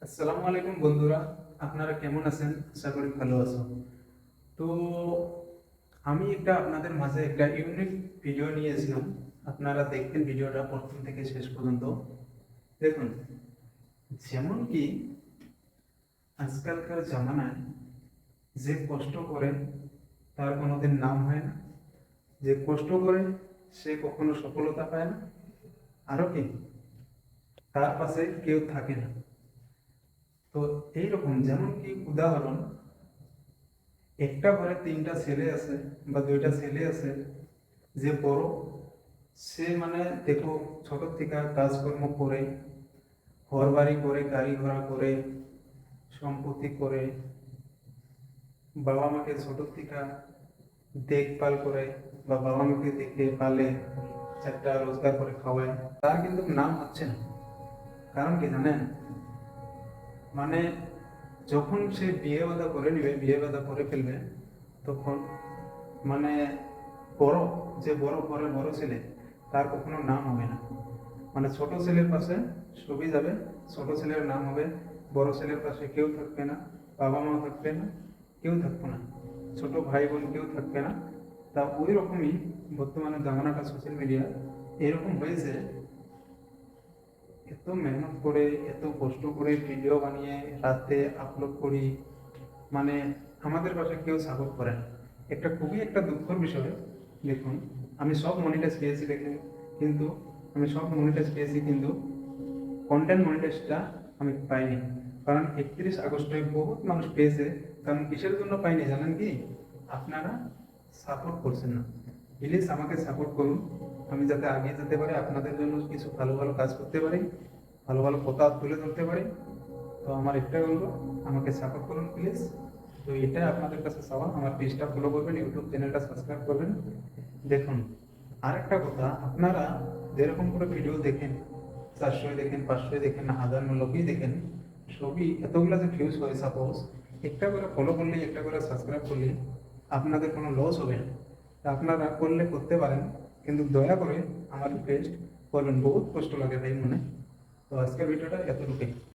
আসসালামু আলাইকুম বন্ধুরা, আপনারা কেমন আছেন? আশা করি ভালো আছো। তো আমি আপনাদের মাঝে একটা ইউনিক ভিডিও নিয়ে এসেছিলাম। আপনারা দেখবেন ভিডিওটা প্রথম থেকে শেষ পর্যন্ত। দেখুন, যেমন কি আজকালকার জামানায় যে কষ্ট করে তার কোনোদিন নাম হয় না, যে কষ্ট করে সে কখনো সফলতা পায় না, আরো কি তার পাশে কেউ থাকে না। তো এইরকম যেমন কি উদাহরণ, একটা ঘরে তিনটা ছেলে আছে বা দুইটা ছেলে আছে, যে বড় সে মানে দেখো ছোট থেকে কাজকর্ম করে, ঘর বাড়ি করে, গাড়ি ঘোড়া করে, সম্পত্তি করে, বাবা মাকে ছোট থেকে দেখভাল করে বা বাবা মাকে দেখে পালে, একটা রোজগার করে খাওয়ায়, তার কিন্তু নাম হচ্ছে না। কারণ কি জানেন? মানে যখন সে বিয়ে বাঁধা করে নিবে, বিয়ে বাঁধা করে ফেলবে, তখন মানে বড়, যে বড় ঘরে বড় ছেলে, তার কখনো নাম হবে না। মানে ছোট ছেলের পাশে সবই যাবে, ছোট ছেলের নাম হবে, বড় ছেলের পাশে কেউ থাকবে না, বাবা মা থাকবে না, কেউ থাকবে না, ছোট ভাই বোন কেউ থাকবে না। তা ওই রকমই বর্তমানে জামানাটা সোশ্যাল মিডিয়া এরকম হয়েছে। এত মেহনত করে, এত কষ্ট করে ভিডিও বানিয়ে রাতে আপলোড করি, মানে আমাদের পাশে কেউ সাপোর্ট করে না। খুবই একটা দুঃখের বিষয়। দেখুন, আমি সব মনিটাইজ পেয়েছি দেখুন, কিন্তু আমি সব মনিটাইজ পেয়েছি, কিন্তু কন্টেন্ট মনিটাইজটা আমি পাইনি। কারণ 31 আগস্টে বহুত মানুষ পেয়েছে। কারণ কিসের জন্য পাইনি জানেন কি? আপনারা সাপোর্ট করছেন না। প্লিজ আমাকে সাপোর্ট করুন, আমি যাতে আগে যেতে পারি, আপনাদের জন্য কিছু ভালো ভালো কাজ করতে পারি, ভালো ভালো কথা তুলে ধরতে পারি। তো আমার একটাই বলবো, আমাকে সাপোর্ট করুন প্লিজ। তো এটাই আপনাদের কাছে চাওয়া, আমার পেজটা ফলো করবেন, ইউটিউব চ্যানেলটা সাবস্ক্রাইব করবেন। দেখুন, আরেকটা কথা, আপনারা যেরকম করে ভিডিও দেখেন, 400 দেখেন, 500 দেখেন, 1000 লোকই দেখেন, সবই এতগুলো যে ভিউজ হয়, সাপোজ একটা করে ফলো করলে, একটা করে সাবস্ক্রাইব করলে আপনাদের কোনো লস হবে না। তা আপনারা করলে করতে পারেন, কিন্তু দয়া করে আমার রিকোয়েস্ট করবেন, বহুত কষ্ট লাগে ভাই মনে। তো আজকের ভিডিওটা এতটুকুই।